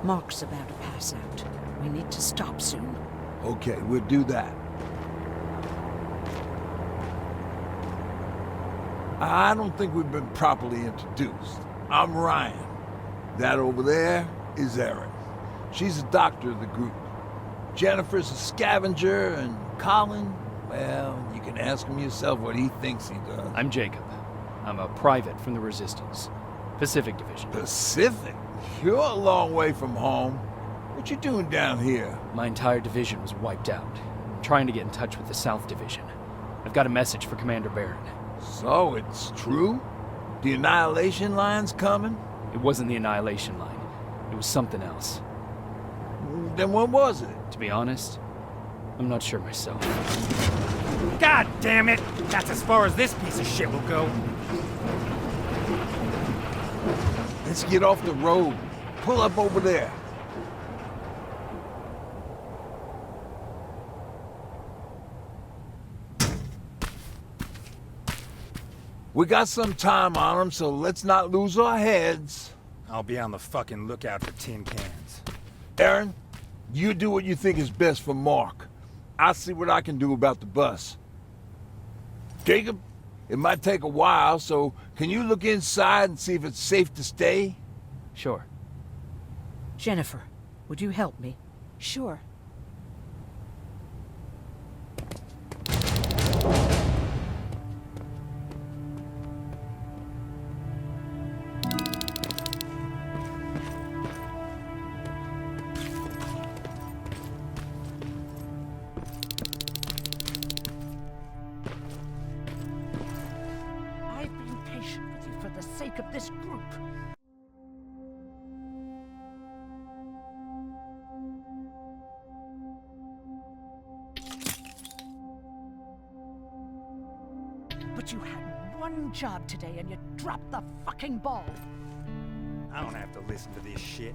Mark's about to pass out. We need to stop soon. Okay, we'll do that. I don't think we've been properly introduced. I'm Ryan. That over there is Erin. She's the doctor of the group. Jennifer's a scavenger, and Colin, well, you can ask him yourself what he thinks he does. I'm Jacob. I'm a private from the Resistance. Pacific Division. Pacific? You're a long way from home. What you doing down here? My entire division was wiped out. I'm trying to get in touch with the South Division. I've got a message for Commander Barron. So, it's true? The Annihilation Line's coming? It wasn't the Annihilation Line. It was something else. Then what was it? To be honest, I'm not sure myself. God damn it! That's as far as this piece of shit will go. Let's get off the road. Pull up over there. We got some time on them, so let's not lose our heads. I'll be on the fucking lookout for tin cans. Erin, you do what you think is best for Mark. I'll see what I can do about the bus. Jacob, it might take a while, so can you look inside and see if it's safe to stay? Sure. Jennifer, would you help me? Sure. I've been patient with you for the sake of this group. But you had one job today and you dropped the fucking ball. I don't have to listen to this shit.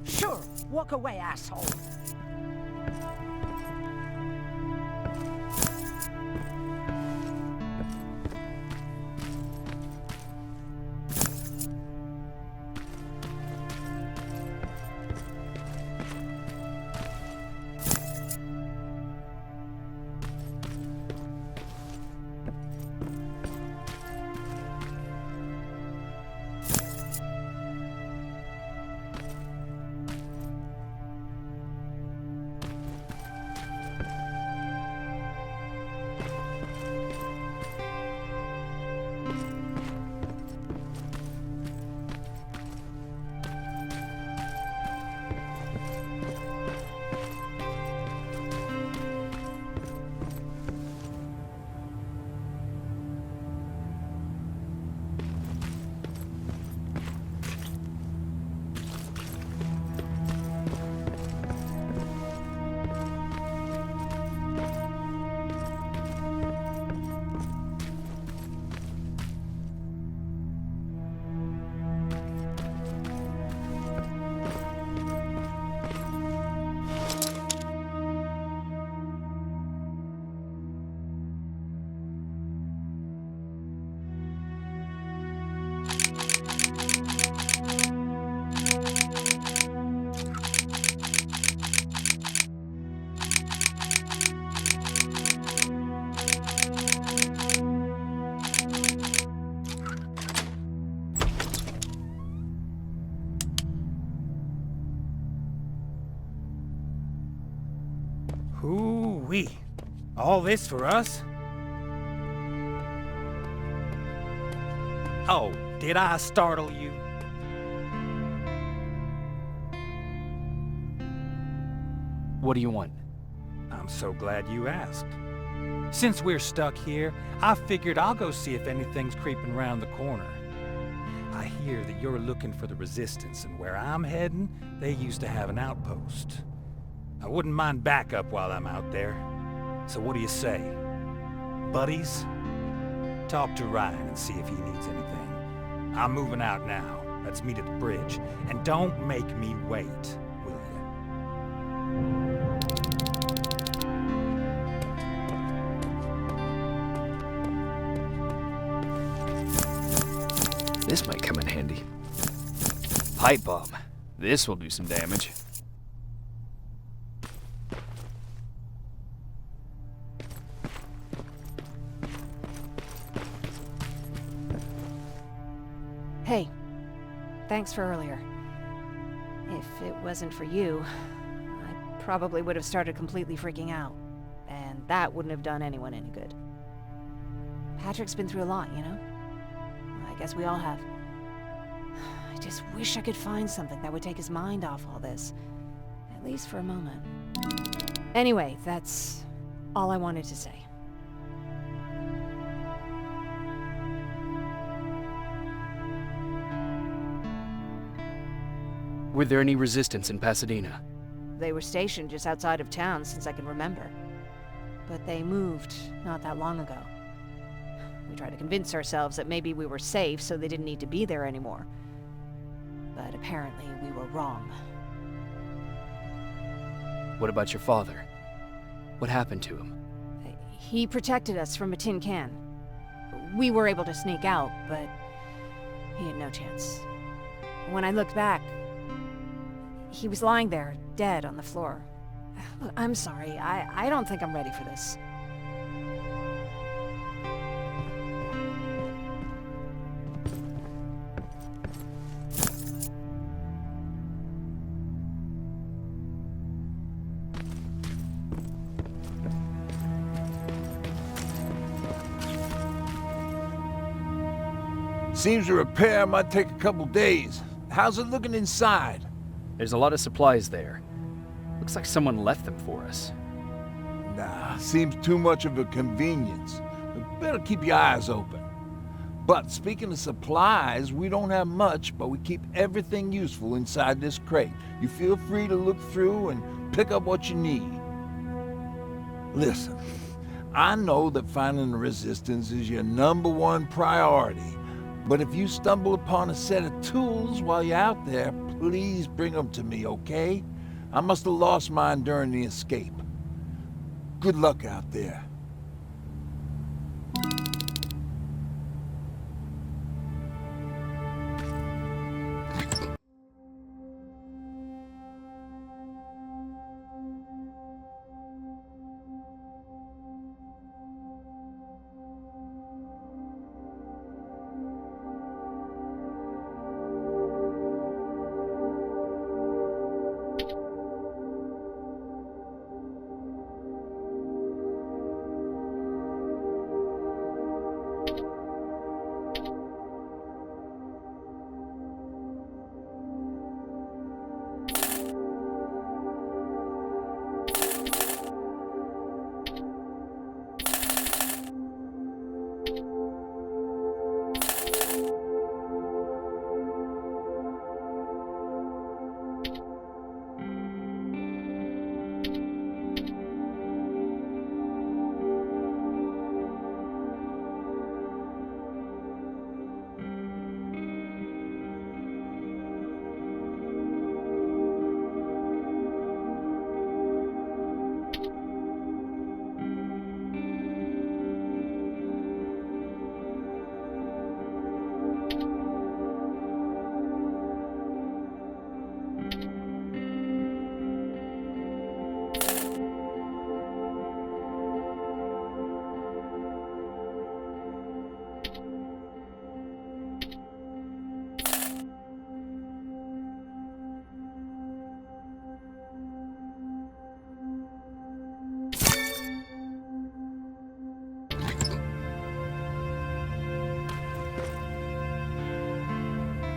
Sure, walk away, asshole. Hoo-wee. All this for us? Oh, did I startle you? What do you want? I'm so glad you asked. Since we're stuck here, I figured I'll go see if anything's creeping around the corner. I hear that you're looking for the Resistance, and where I'm heading, they used to have an outpost. I wouldn't mind backup while I'm out there. So what do you say? Buddies? Talk to Ryan and see if he needs anything. I'm moving out now. Let's meet at the bridge. And don't make me wait, will you? This might come in handy. Pipe bomb. This will do some damage. Hey, thanks for earlier. If it wasn't for you, I probably would have started completely freaking out. And that wouldn't have done anyone any good. Patrick's been through a lot, you know? I guess we all have. I just wish I could find something that would take his mind off all this. At least for a moment. Anyway, that's all I wanted to say. Were there any resistance in Pasadena? They were stationed just outside of town since I can remember. But they moved not that long ago. We tried to convince ourselves that maybe we were safe so they didn't need to be there anymore. But apparently we were wrong. What about your father? What happened to him? He protected us from a tin can. We were able to sneak out, but he had no chance. When I looked back, he was lying there, dead on the floor. Look, I'm sorry. I don't think I'm ready for this. Seems the repair might take a couple days. How's it looking inside? There's a lot of supplies there. Looks like someone left them for us. Nah, seems too much of a convenience. Better keep your eyes open. But speaking of supplies, we don't have much, but we keep everything useful inside this crate. You feel free to look through and pick up what you need. Listen, I know that finding the resistance is your #1 priority, but if you stumble upon a set of tools while you're out there, please bring them to me, okay? I must have lost mine during the escape. Good luck out there.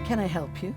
Can I help you?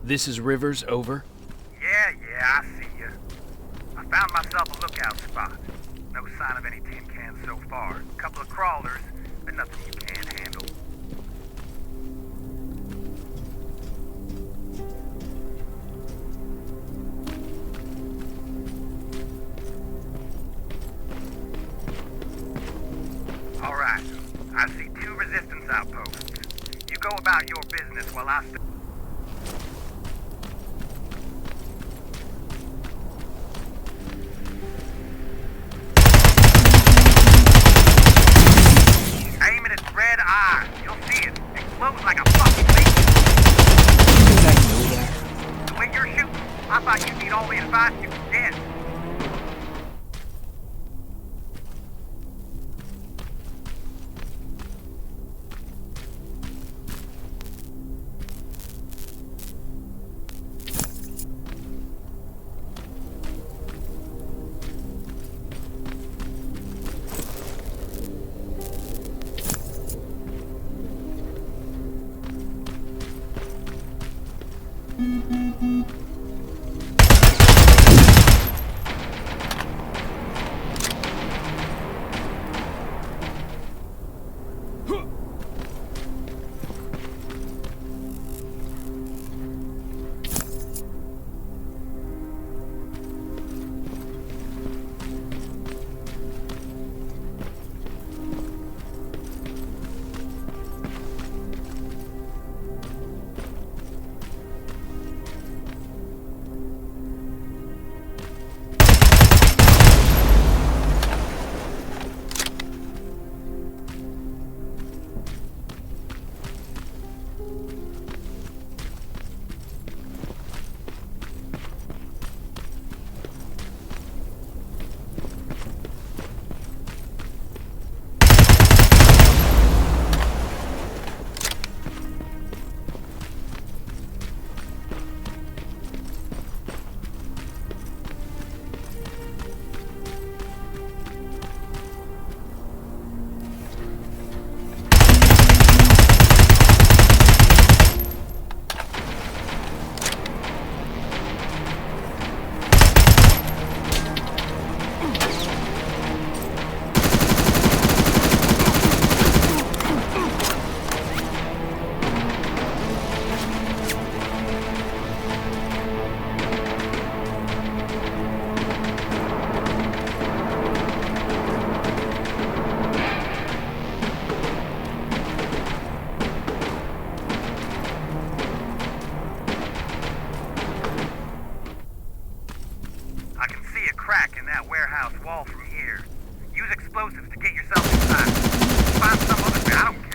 This is Rivers, over. Yeah, I see you. I found myself a lookout spot. No sign of any tin cans so far. Couple of crawlers, but nothing you can't handle. Alright, I see 2 resistance outposts. You go about your business while I aim at its red eye. You'll see it. It glows like a fucking leaf. Did I know that? The way you're shooting, I thought you'd need all the advice you could get. warehouse wall from here. Use explosives to get yourself inside. Find some other way, I don't care.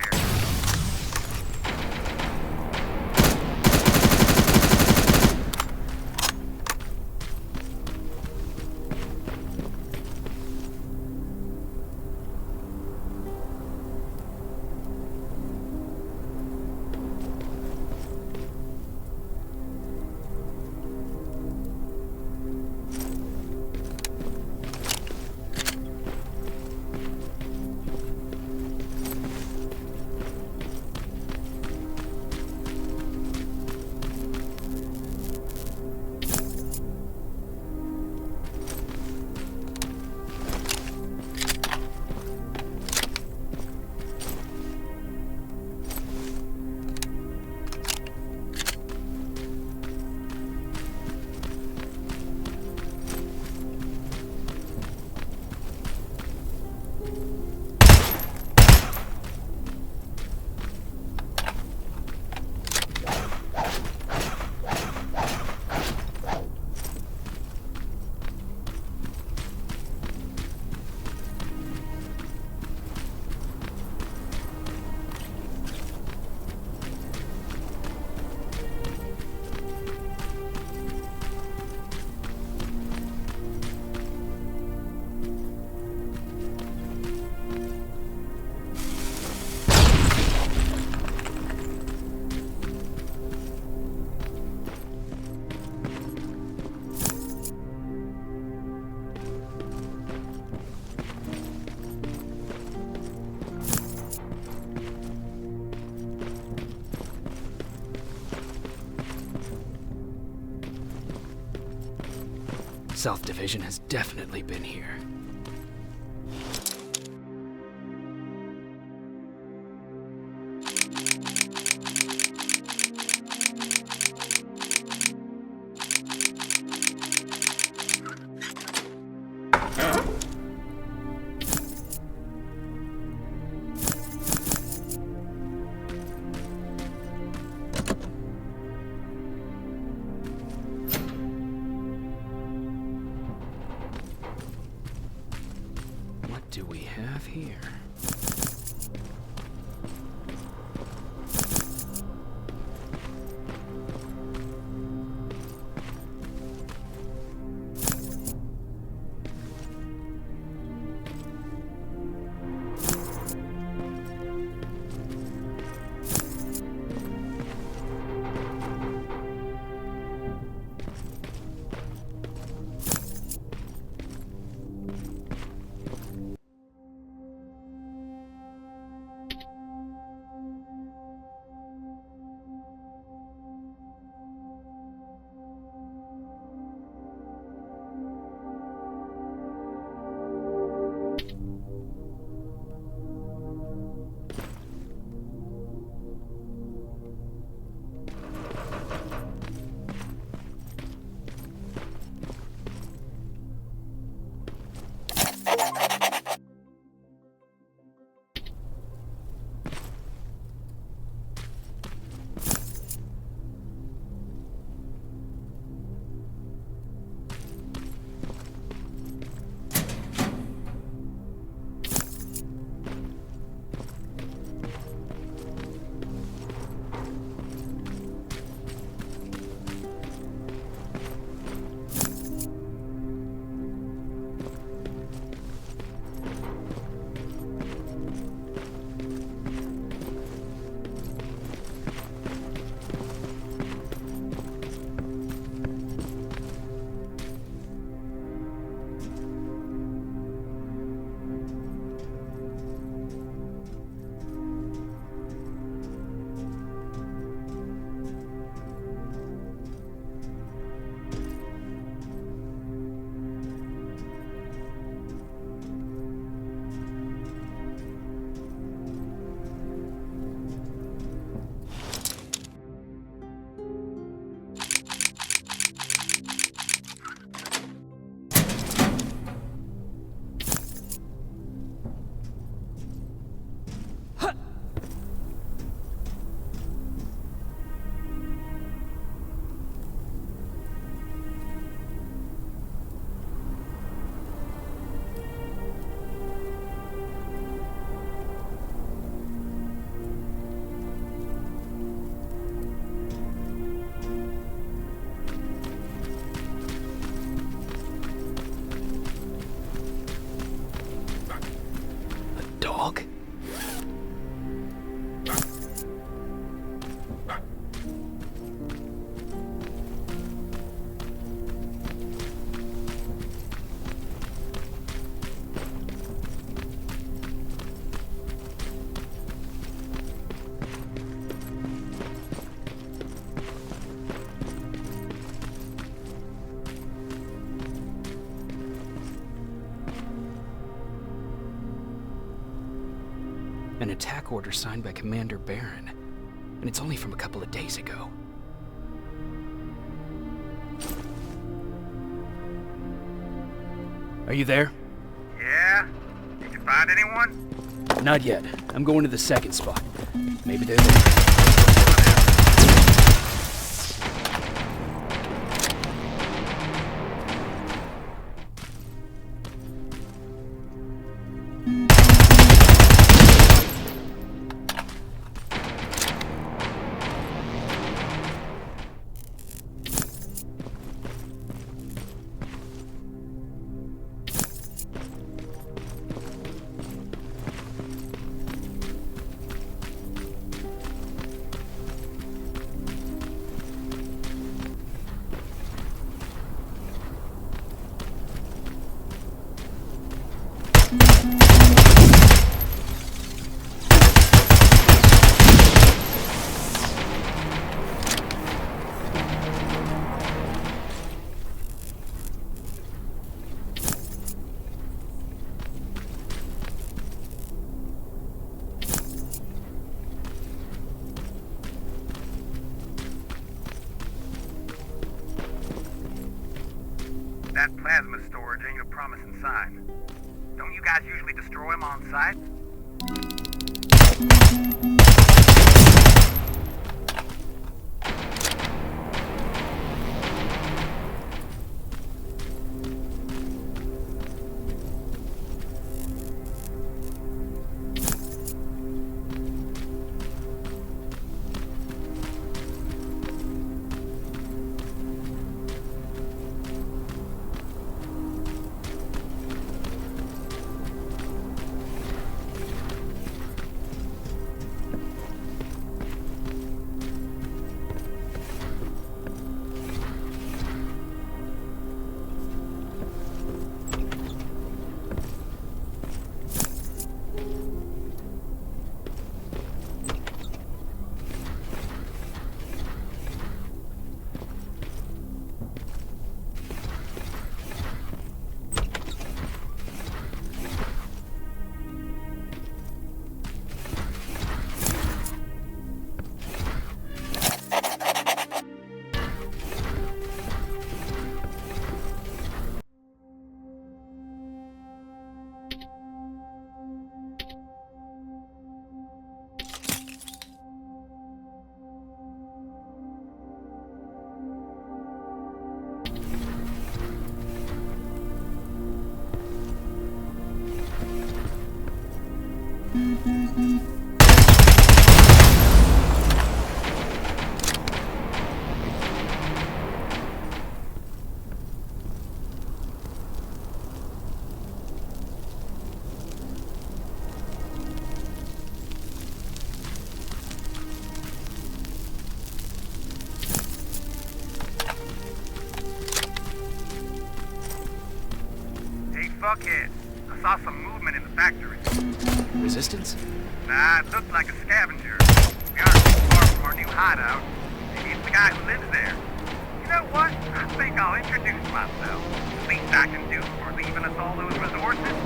South Division has definitely been here. What do we have here? Dog? An attack order signed by Commander Barron, and it's only from a couple of days ago. Are you there? Yeah? Did you find anyone? Not yet. I'm going to the second spot. Maybe they're there. explosive storage ain't a promising sign. Don't you guys usually destroy them on site? Fuckhead. I saw some movement in the factory. Resistance? Nah, it looked like a scavenger. We aren't too far from our new hideout. Maybe it's the guy who lives there. You know what? I think I'll introduce myself. The least I can do for leaving us all those resources.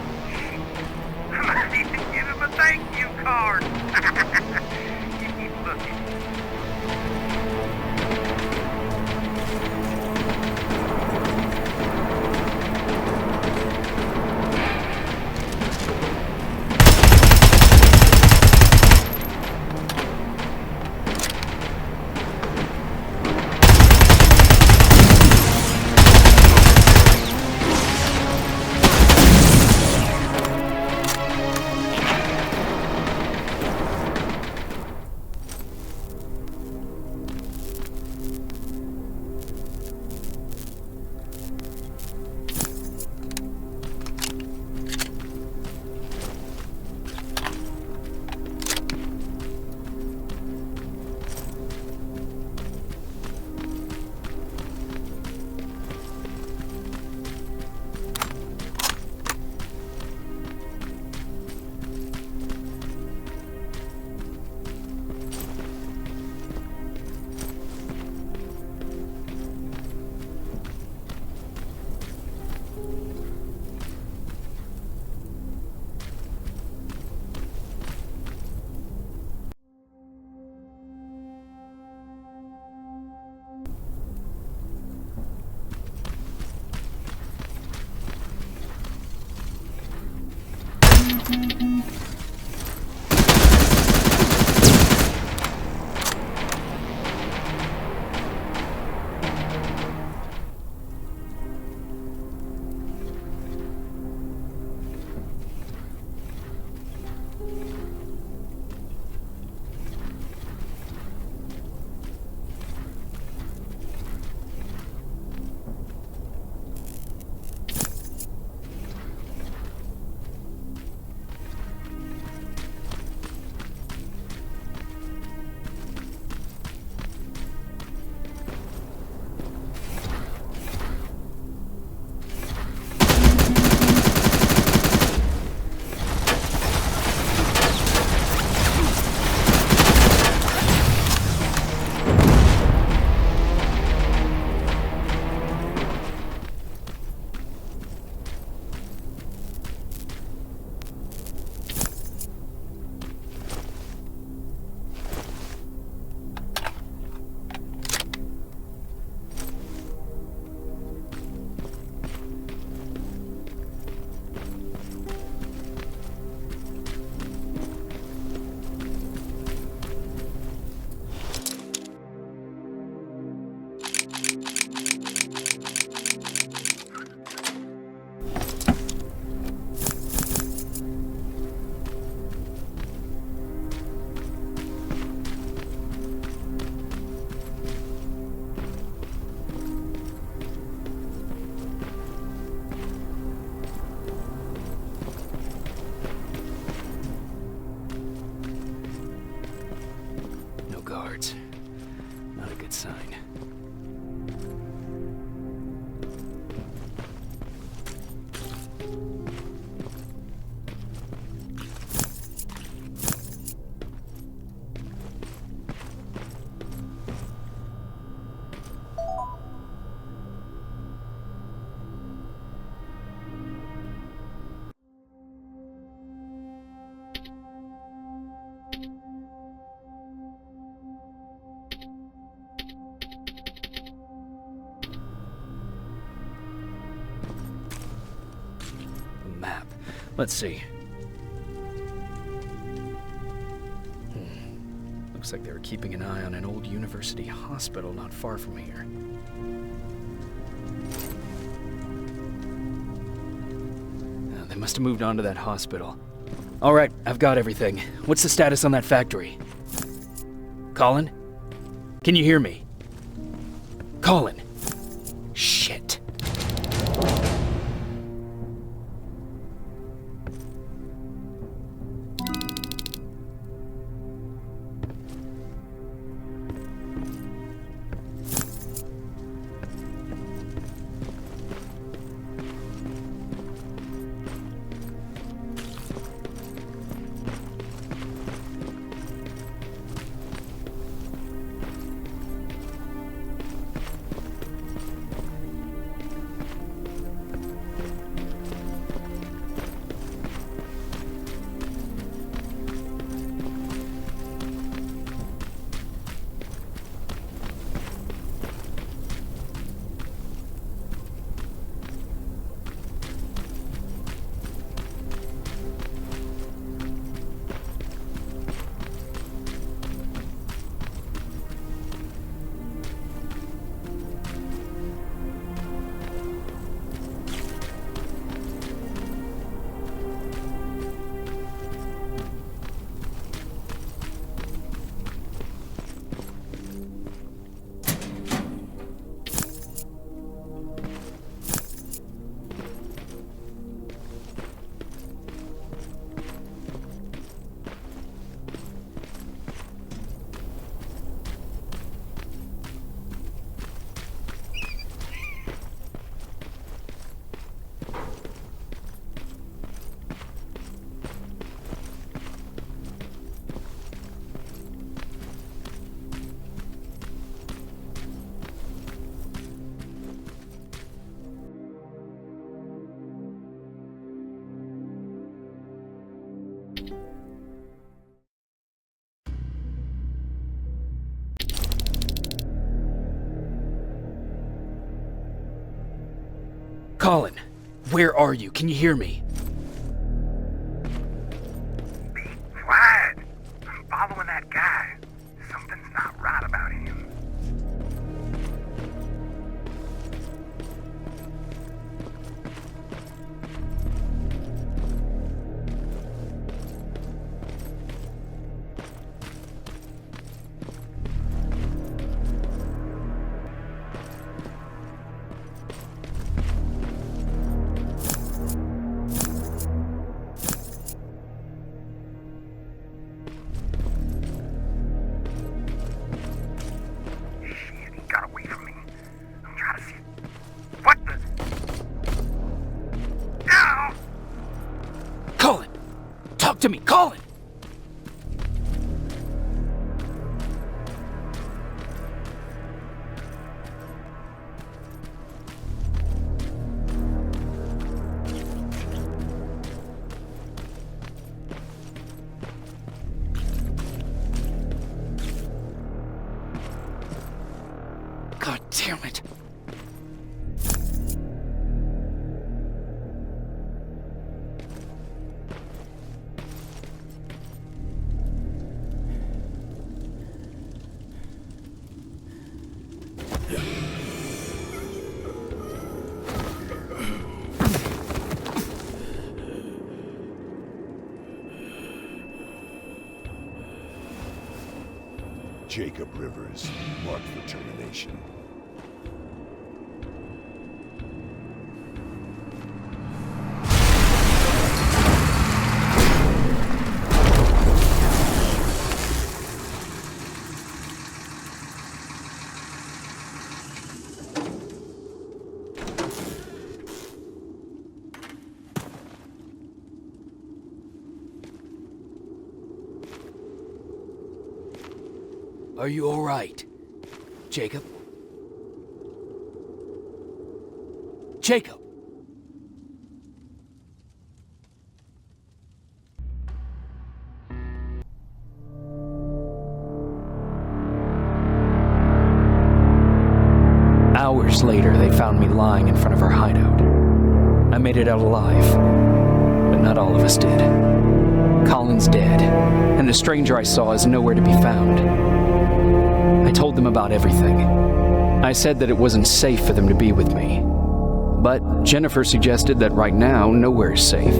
I might even give him a thank you card. You keep looking. map. Let's see. Looks like they were keeping an eye on an old university hospital not far from here. They must have moved on to that hospital. All right, I've got everything. What's the status on that factory? Colin? Can you hear me? Colin? Shit. Colin, where are you? Can you hear me? Be quiet. I'm following that guy. Something's not right about him. To me, Colin! God damn it. Jacob Rivers, marked for termination. Are you all right, Jacob? Jacob! Hours later, they found me lying in front of our hideout. I made it out alive. not all of us did. Colin's dead, and the stranger I saw is nowhere to be found. I told them about everything. I said that it wasn't safe for them to be with me. But Jennifer suggested that right now, nowhere is safe,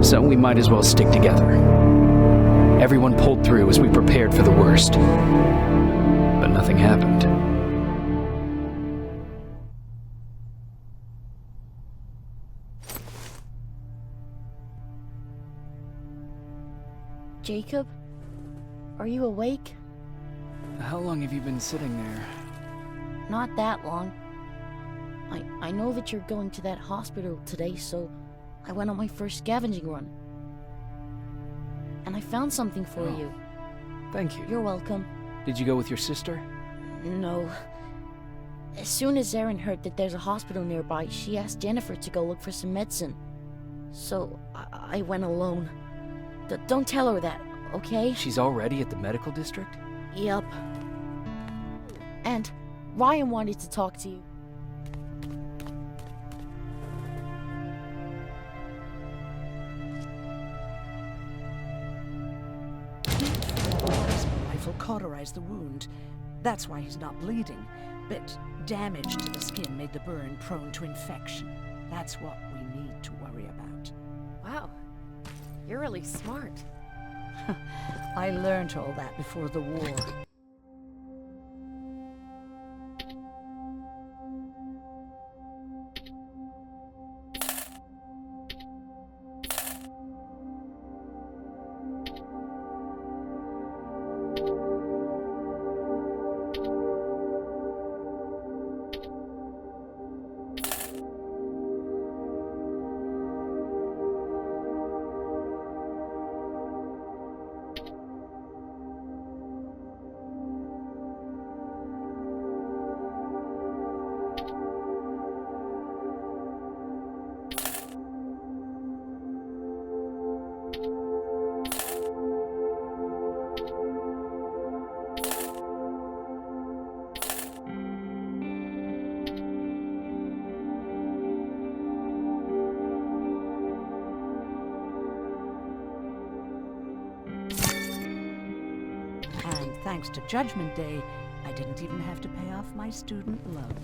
so we might as well stick together. Everyone pulled through as we prepared for the worst. But nothing happened. Jacob? Are you awake? How long have you been sitting there? Not that long. I know that you're going to that hospital today, so I went on my first scavenging run. And I found something for you. Thank you. You're welcome. Did you go with your sister? No. As soon as Erin heard that there's a hospital nearby, she asked Jennifer to go look for some medicine. So I went alone. Don't tell her that, okay? She's already at the medical district? Yep. And Ryan wanted to talk to you. His rifle cauterized the wound. That's why he's not bleeding. But damage to the skin made the burn prone to infection. That's what we need to worry about. Wow. You're really smart. I learned all that before the war. And thanks to Judgment Day, I didn't even have to pay off my student loan.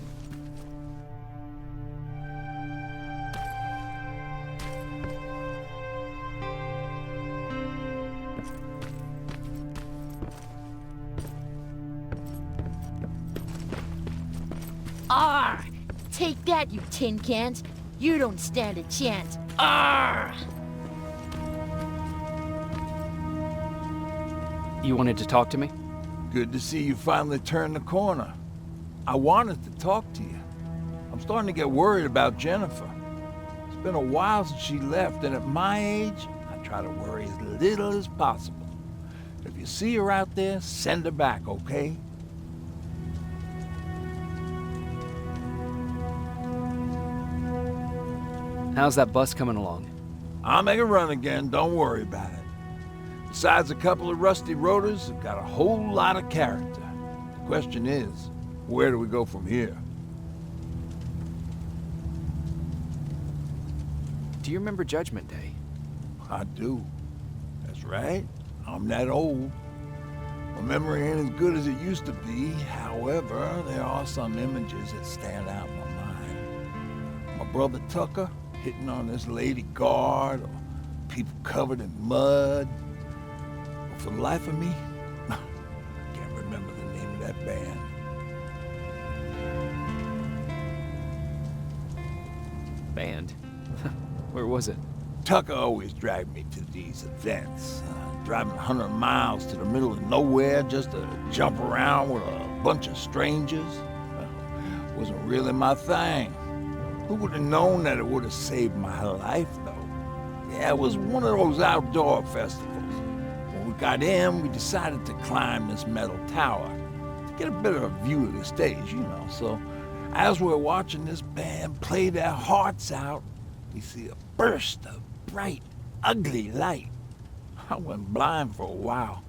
Arr! Take that, you tin cans! You don't stand a chance! Arr! You wanted to talk to me? Good to see you finally turned the corner. I wanted to talk to you. I'm starting to get worried about Jennifer. It's been a while since she left, and at my age, I try to worry as little as possible. If you see her out there, send her back, okay? How's that bus coming along? I'll make a run again, don't worry about it. Besides a couple of rusty rotors, it's got a whole lot of character. The question is, where do we go from here? Do you remember Judgment Day? I do. That's right. I'm that old. My memory ain't as good as it used to be. However, there are some images that stand out in my mind. My brother Tucker hitting on this lady guard, or people covered in mud. But for the life of me, I can't remember the name of that band. Band? Where was it? Tucker always dragged me to these events, driving 100 miles to the middle of nowhere just to jump around with a bunch of strangers. Wasn't really my thing. Who would have known that it would have saved my life, though? Yeah, it was one of those outdoor festivals. When we got in, we decided to climb this metal tower to get a better view of the stage, you know. So as we're watching this band play their hearts out, we see a burst of bright, ugly light. I went blind for a while.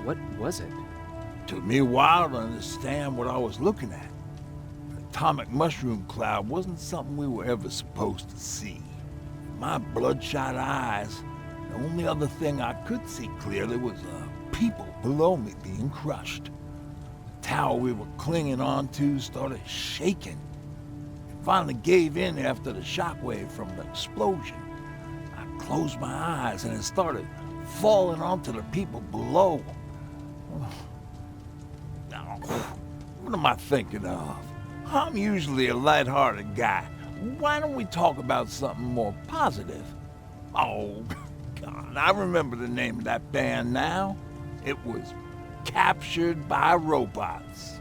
What was it? Took me a while to understand what I was looking at. The atomic mushroom cloud wasn't something we were ever supposed to see. My bloodshot eyes, the only other thing I could see clearly was people below me being crushed. The tower we were clinging onto started shaking. It finally gave in after the shockwave from the explosion. I closed my eyes and it started falling onto the people below. Now, what am I thinking of? I'm usually a lighthearted guy. Why don't we talk about something more positive? Oh, God, I remember the name of that band now. It was Captured by Robots.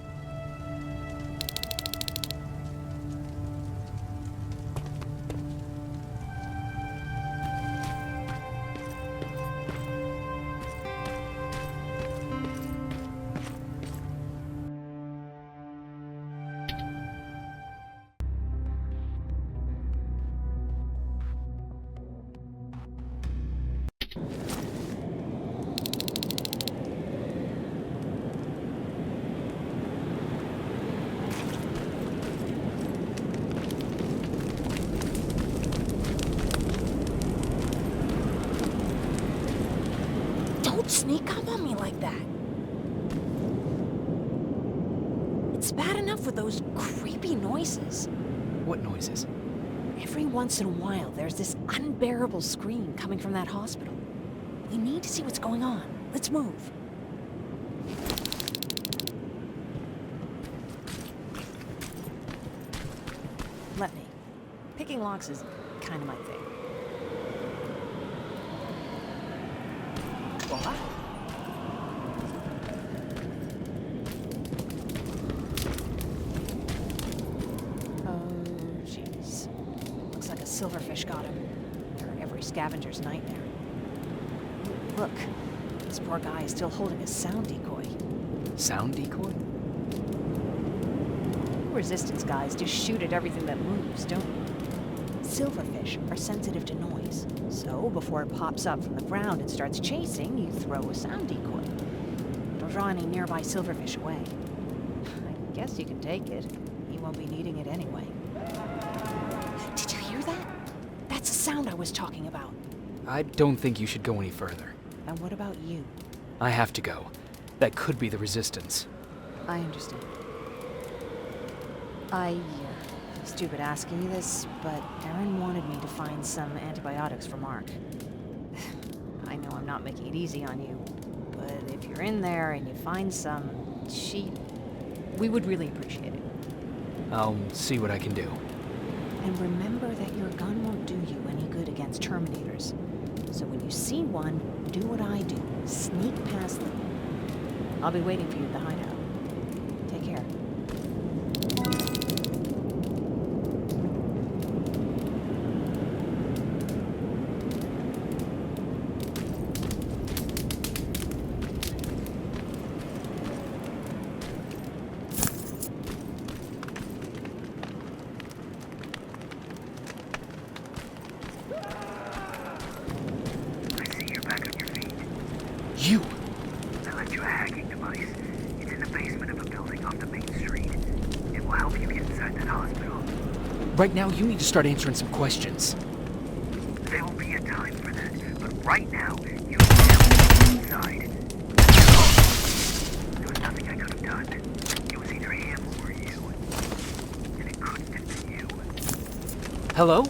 Don't sneak up on me like that. It's bad enough with those creepy noises. What noises? Every once in a while, there's this unbearable scream coming from that hospital. We need to see what's going on. Let's move. Let me. Picking locks is kind of my thing. What? Oh, jeez. Looks like a silverfish got him. They're every scavenger's nightmare. Look, this poor guy is still holding a sound decoy. Sound decoy? Resistance guys just shoot at everything that moves, don't you? Silverfish are sensitive to noise, so before it pops up from the ground and starts chasing, you throw a sound decoy. It'll draw any nearby silverfish away. I guess you can take it. You won't be needing it anyway. Did you hear that? That's the sound I was talking about. I don't think you should go any further. And what about you? I have to go. That could be the Resistance. I understand. Stupid asking you this, but Aaron wanted me to find some antibiotics for Mark. I know I'm not making it easy on you, but if you're in there and you find some, we would really appreciate it. I'll see what I can do. And remember that your gun won't do you any good against Terminators. So when you see one, do what I do. Sneak past them. I'll be waiting for you at the hideout. Take care. You! I left you a hacking device. It's in the basement of a building off the main street. It will help you get inside that hospital. Right now, you need to start answering some questions. There will be a time for that, but right now, you have to get inside. There was nothing I could have done. It was either him or you. And it couldn't have been you. Hello?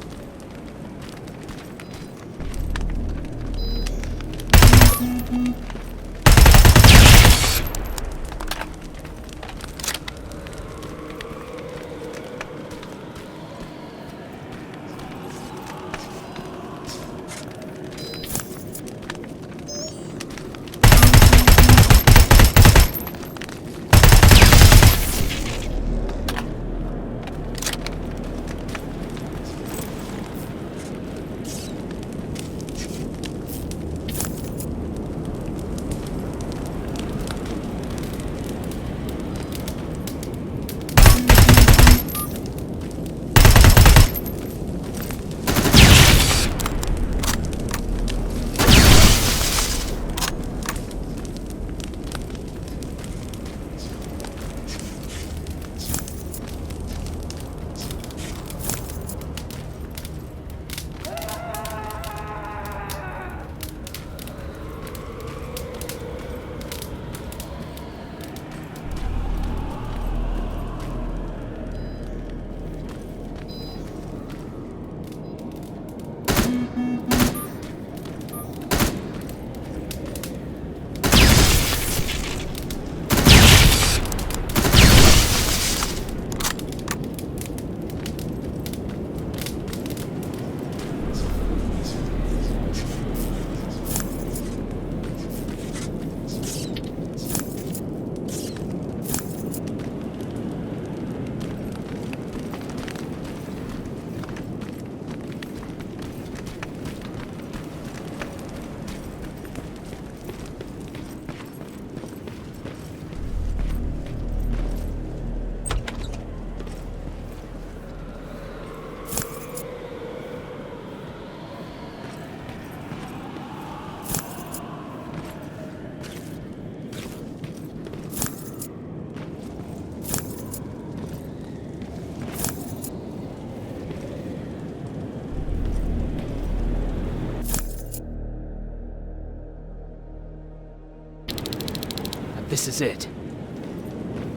This is it.